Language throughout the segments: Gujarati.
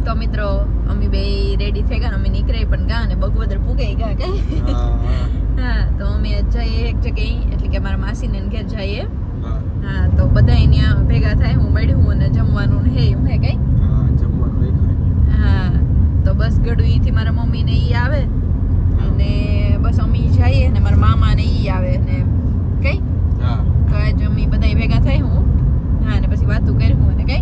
તો મિત્રો અમે બે રેડી થઈ ગયા, અમે નીકળે પણ ગા ને બગવદર પૂગાઈ ગયા કે હા. તો અમે જઈએ એક જગ્યાએ, એટલે કે મારા માસીને ઘેર જઈએ. હા તો બધા અહીંયા ભેગા થાય, હું મળ્યું અને જમવાનું હે હું હે કઈ હા. તો બસ ગડું અહીંથી મારા મમ્મી ને ઈ આવે અને બસ અમે જઈએ ને મારા મામા ને ઈ આવે ને કઈ તો આજ અમે બધા ભેગા થાય હું હા ને પછી વાતું કરી હું અને કઈ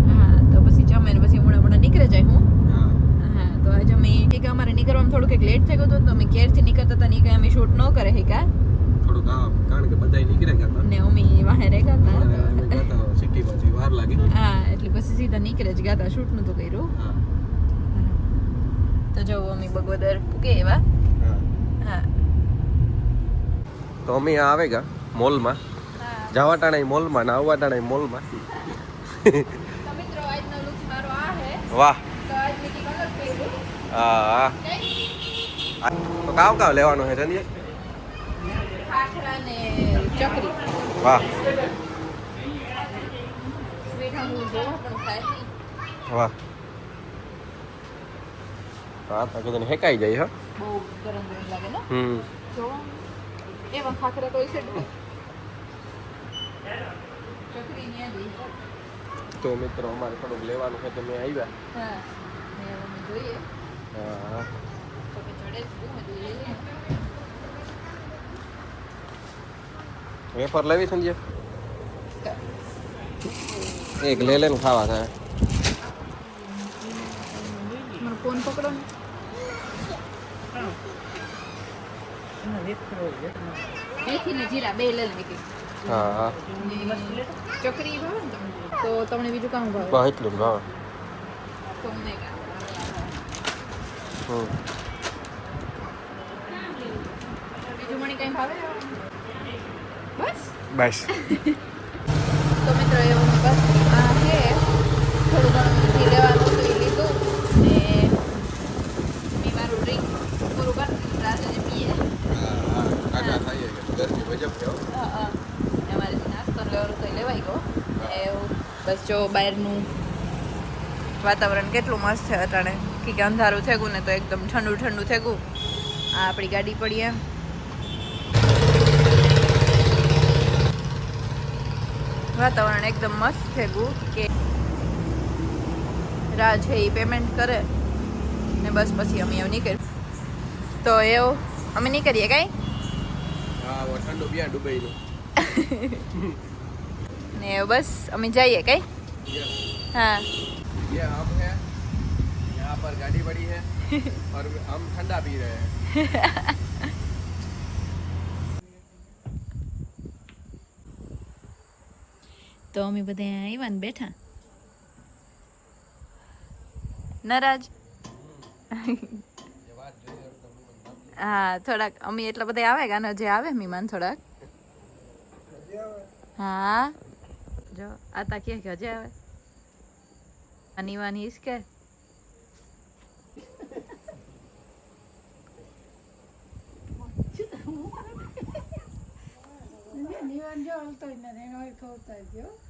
હા. તો પછી જમે ને પછી હમણાં નીકળે જાય હું હા. તો આજે અમે એક અમારે નીકળવામાં થોડુંક એક લેટ થઈ ગયું હતું, તો અમે ઘેરથી નીકળતા હતા ને કઈ અમે શૂટ ન કરે હે કા થોડું કામ, કારણ કે બધા નીકળે ગયા ને અમે વાહે રહી ગયા હતા સિટી બાજુ વાર લાગી હા. એટલે પછી સીધા નીકળે જ ગયા હતા, શૂટ નું તો કર્યું હા. તો જો અમે બગોદર પૂગે એવા હા. તો અમે આવે ગયા મોલમાં, જવા ટાણે મોલમાં ને આવવા ટાણે મોલમાં. તો મિત્રો આજનો લુક મારો આ હે. વાહ. તો આજ મેં કલર પહેર્યું હા. તો કાવ કાવ લેવાનું છે રંજે? ખાખરા ને ચકરી. વાહ સ્વીટ હું જોવા પણ થાય નહીં. વાહ. હા તો કીધું હેકાઈ જાય હો. બહુ ગરમ ગરમ લાગે ને જો એવા ખાખરા કોઈ છે ચકરી ને દઈ તો મિત્રો અમારે થોડુંક લેવાનું છે તો મેં આવ્યા. હા ને અમે જોઈએ હા. તો કે ચડે જ હું લઈ લે. વેફર લેવી સંજય? એક લે ને ખાવા થાય. મારો ફોન પકડો ને. મેથી ને જીરા બે લઈ લે. હા. ચકરી ભાવે ને તો તમને બીજું કામ ભાવે? બસ એટલું જ ભાવે. તમને બીજું મને કઈ ભાવે? બસ બસ. તો મિત્રો એવું બસ આ છે થોડું ઘણું જે લેવાનું હતું એ લીધું ને મેં મારું ડ્રિંક પૂરું કરી રાજાને પીએ. અમારે નાસ્તો લેવાનું તો લેવાઈ ગયો. એવું બસ જો બહારનું વાતાવરણ કેટલું મસ્ત છે અટાણે, કે અંધારું થઈ ગયું ને તો એકદમ ઠંડુ ઠંડુ થઈ ગયું. આ આપણી ગાડી પડી એમ વાતાવરણ એકદમ મસ્ત થઈ ગયું કે રાજ છે એ પેમેન્ટ કરે ને બસ પછી અમે એવું નીકળીએ. તો એવું અમે નીકળીએ કાંઈ ઠંડુ પિયા દુબઈનું ને બસ અમે જઈએ કઈ हाँ ये हम है, यहाँ पर गाड़ी पड़ी है और हम ठंडा पी रहे हैं. તો અમે બધા આવ્યા ને બેઠા નારાજ હા થોડાક અમે એટલા બધા આવે ગાના જે આવે મહેમાન થોડાક હા જો આતા કે હજે આવે અનીવાની ઇસકે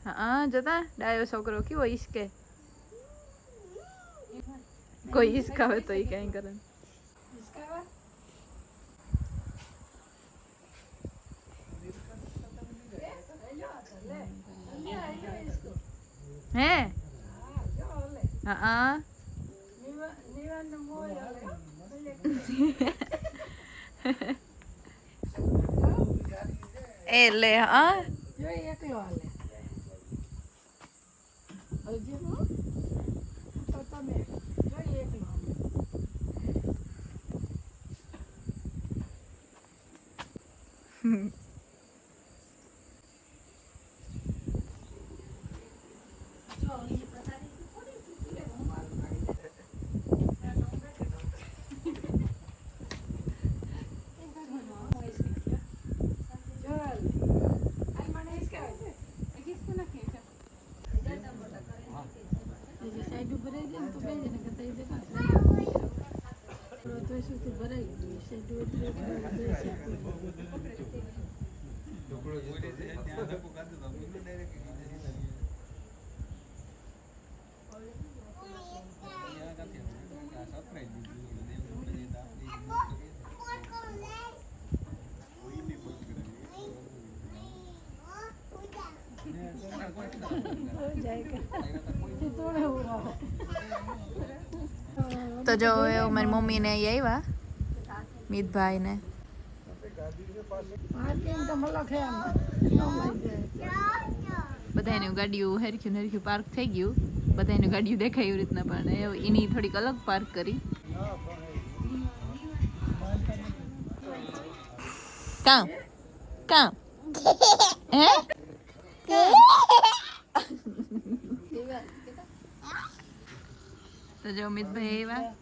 હા જતા ડાયો છોકરો કેવો ઈસકે કોઈ ઈસકાવે તો ઈ કઈ કરે હે હા એ લે હા એકલો હાલે તો તમે જોઈ એકલો તો જો મારી મમ્મી ને આવ્યા મિતભાઈ ને બધાની ગાડીઓ હેરખ્યું પાર્ક થઈ ગયું. બધાની ગાડીઓ દેખાય એવી રીતના, પણ એની થોડીક અલગ પાર્ક કરી. કામ કામ હે તો જો અમિતભાઈ આવ્યા.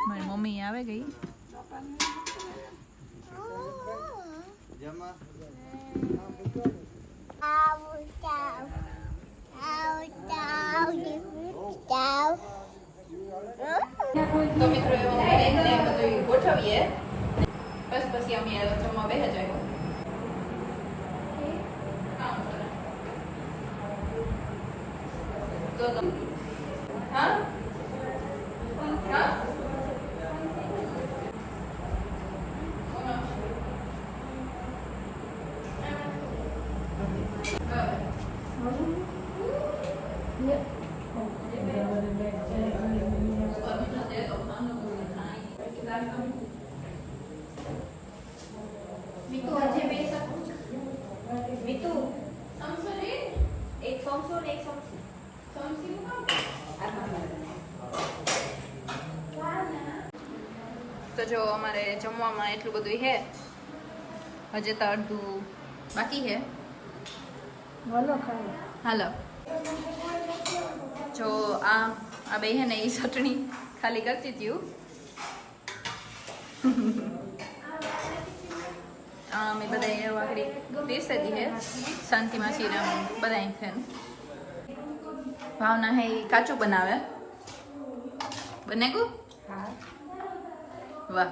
મારી મમ્મી આવે ગઈ. તો મિત્રો બધું ગોઠવીએ બસ પછી અમે જમવા બેસી જાય. હા હા મીતુ આજે બે મીતુ સમસો લે એક સમસો ને એક સમસી સમસી નું તો જો અમારે જમવામાં એટલું બધું છે. હજે તો અડધું બાકી છે. હાલો જો આ બે છે ને એ ચટણી ખાલી કરતી હતી. અમે બધા વાકડી પીરસતી છે શાંતિમાં શ્રીરામ બધા છે. ભાવના હે કાચું બનાવે બને ગુ વાહ.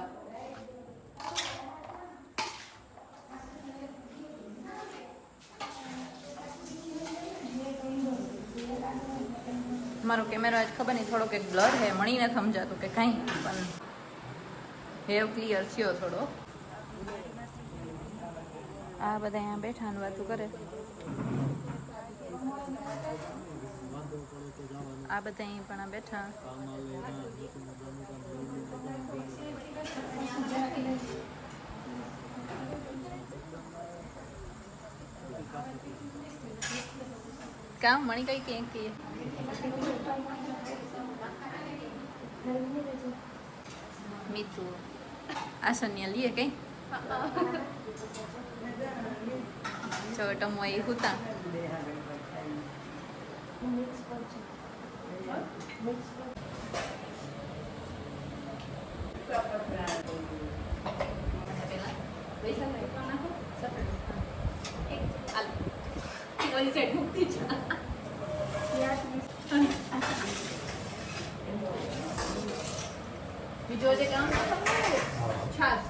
મારો કેમેરો આજ ખબર નહીં થોડોક એક બ્લર હે, મળી નથી સમજાતું કે કાંઈ, પણ હેવ ક્લિયર થયો થોડો. આ બધા અહીંયા બેઠા ને વાતું કરે. આ બધા અહીં પણ બેઠા. કામ મણી કઈ ક્યાંક કહીએ મીતુ આસન્યા લીએ કઈ ચોટમો એ હુતા બીજો જે કામ છાસ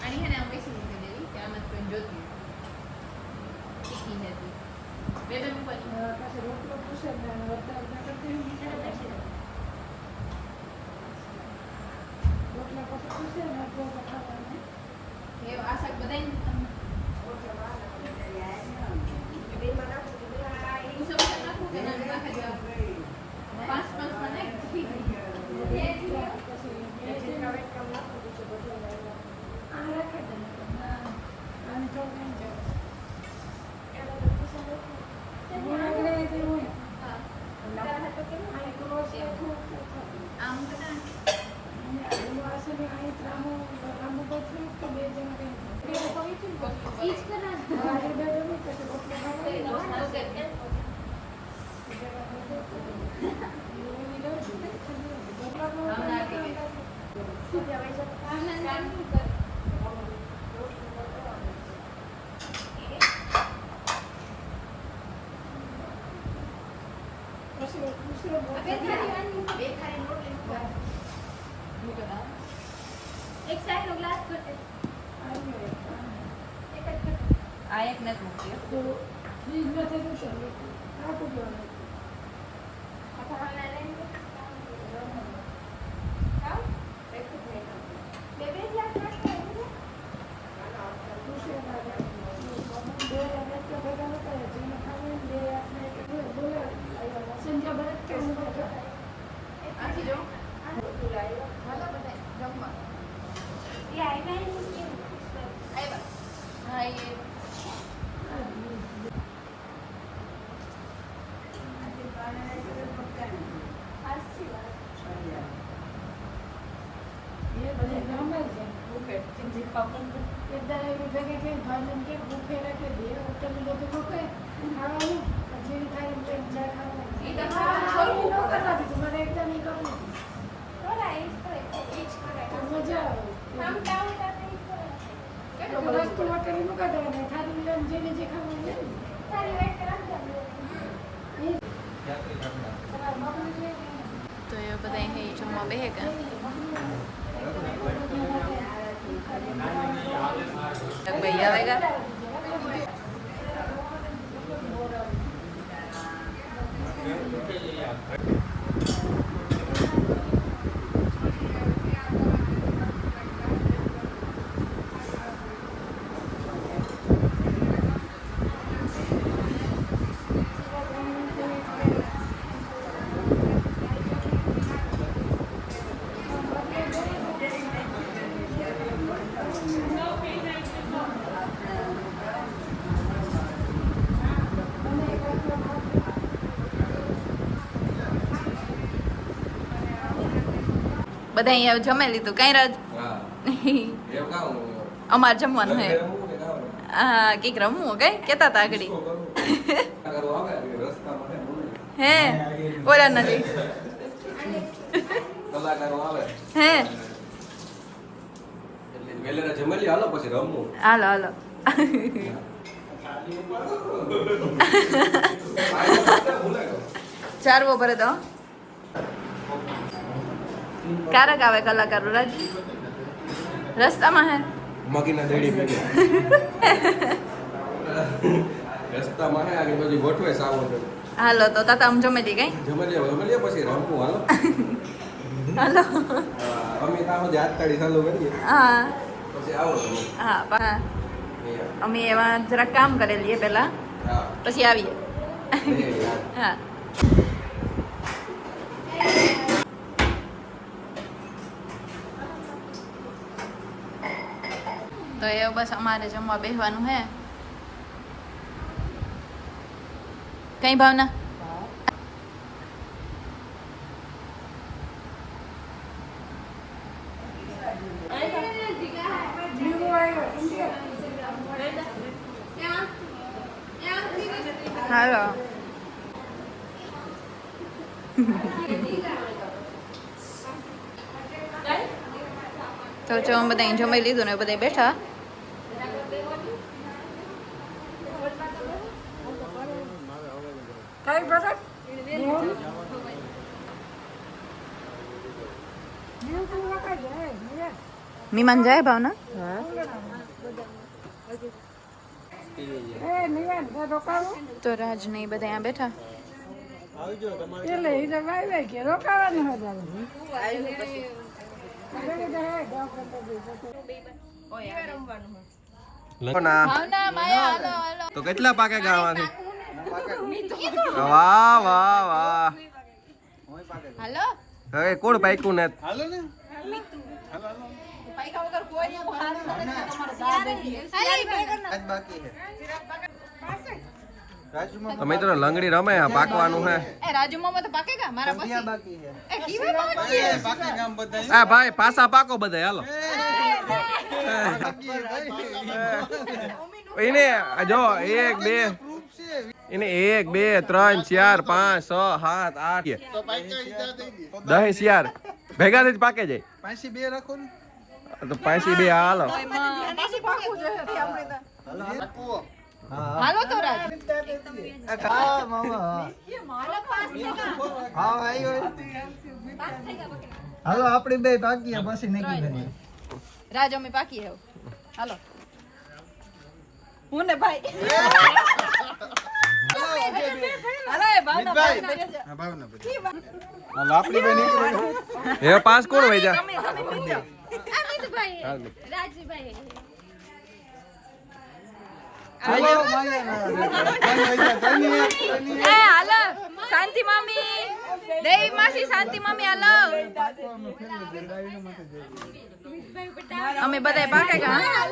आणि ह्याने पैसे મૂકી દેવી કે આમાં કોઈ જોતી તીખી હતી બે બે મૂકવાની રોટલો પૂછે ને રોટલા પછી પૂછે ને તો ખાવાનું એ આ શાક બધાય એક સાઈડ નો ગ્લાસ કરતે આ એક નથી મૂકી ફ્રીજમાં થતું છે આ કુદવાનું આથી જો હાલો બધા જમવા આવ્યા હા એ તો એ બધા અહીં જમવા બેહે ગયા ભાઈ આવે ગયા બધા અહીંયા જમી લીધું કઈ રાજ અમારે જમવાનું હે હા કઈક રમવું કઈ કેતા તા આગળ હે ઓલા નથી હે હાલો હાલો ચારવો ભરે તો ક્યારેક આવે કલાકારો રાજ રસ્તામાં હે મગીના દેડી પીને રસ્તામાં હે આગળ પછી ગોઠવે સાવો હાલો તો તાતા આમ જમી દી કઈ જમલીએ પછી રમવું હાલો હાલો અમે તાવ હાથ તાળી ચાલુ કરીએ હા પછી આવો તમે હા અમે એમાં જરાક કામ કરેલીએ પેલા હા પછી આવીએ હા તો એ બસ અમારે જમવા બેસવાનું હે કઈ ભાવના હાલો તો જો અમે બધા જમી લીધું ને બધા બેઠા મીમાન જાય ભાવના એ નિવાન તો રોકાવો તો રાજ ને બધા અહીંયા બેઠા એટલે એ તો વાઈ કે રોકાવાની હતા ભાવના માયા હાલો હાલો તો કેટલા પાકે ગાવાથી વાહ વાહ વાહ હાલો હવે કોણ પાક્યું ને પૈસા વગર કોઈ એવું હારું નથી તમારો દાદ બાકી છે રાજુમાં તો મિત્રો લંગડી રમે હા પાકવાનું હે એ રાજુ મામા તો પાકેગા મારા પછી બાકી છે એ કીવા બાકી છે બાકી ગામ બધા આ ભાઈ પાછા પાકો બધા હાલો એને જો 1 2 એને 1 2 3 4 5 6 7 8 10 યાર ભેગા થઈ પાકે જાય પાછી બે રાખો ને તો પાછી બે હાલો હાલો તો રાજ હા મામા હા આવ્યો હાલો આપડી બે બાકી છે પછી નીકળી ગઈ રાજ અમે પાકી હે હાલો હું ને ભાઈ હાલો એ ભાવના હા ભાવના પછી હાલો આપડી બે નીકળી એ પાસ કોણ હોય જા અમિતભાઈ રાજભાઈ હાલો માયા એ હાલો શાંતિ મામી દેવી માસી શાંતિ મામી હાલો અમે બધા પાકે ગયા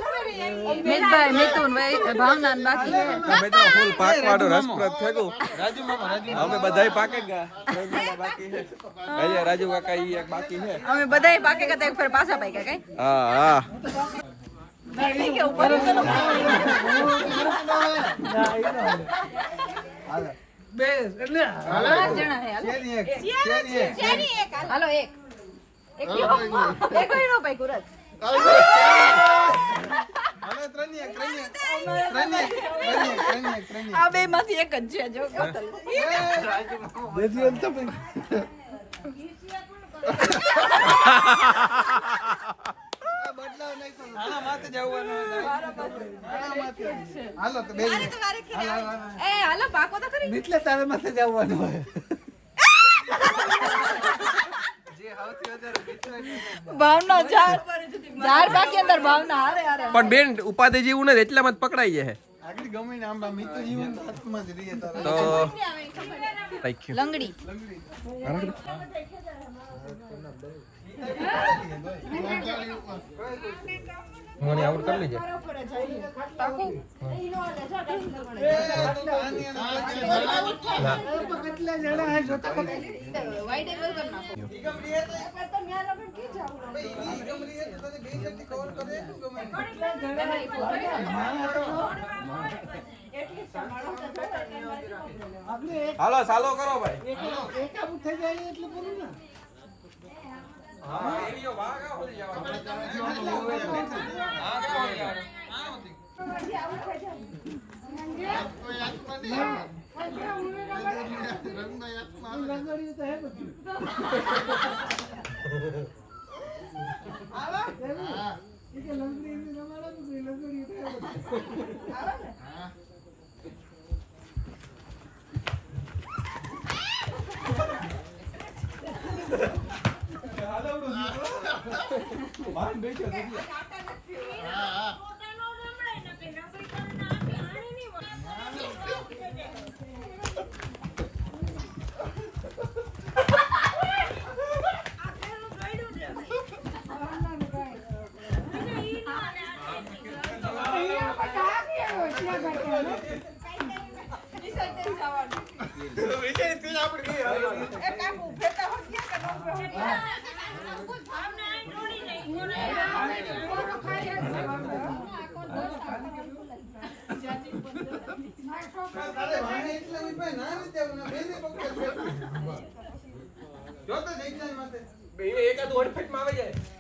મિતભાઈ મિતુન ભાવના ને બાકી છે અમે તો ફૂલ પાકવાડો રસપ્રદ થયું રાજુ મામા અમે બધાય પાકે ગયા બાકી છે હજી રાજુ કાકા ઈ એક બાકી છે અમે બધાય પાકે ગયા તો એક ફેર પાછા પાક્યા કઈ હા હા હાલો બેસ એટલે પાંચ જણા હે શેરી એક હાલો એક એક નો પાક્યું રાજ હાલો ત્રણેય આ બે માંથી એક જ છે જો બોતલ બદલાવ નહીં કરો આના માથે જવાનું હાલો તો બે એ હાલો પાકો તો ખરી એટલે તારે માથે જવાનું હોય જે સૌથી વધારે મિત્ર ભાવના ઝાડ બાકી અંદર ભાવના હારે હારે પણ બેન ઉપાધિ જેવું નથી એટલામાં જ પકડાઈ જાય આગળ ગમે ને આંબા મિત્ર જીવન હાથમાં જ રહીએ તારે તો થેન્ક યુ લંગડી મને આઉટ કરી લેજે કેટલા જણા હે જોતા વાઈડ એંગલ કર નાખો હાલો ચાલો કરો ભાઈ એકાબુ થઈ જાય એટલે પૂરું ને હા એરિયો વાગા હોઈ લંગડી તો હે બધું આવા એ કે લંગડી ની રમાડે તો લંગડી તો હે બધું આવા ને એકાદ 1 ફીટ માં આવી જાય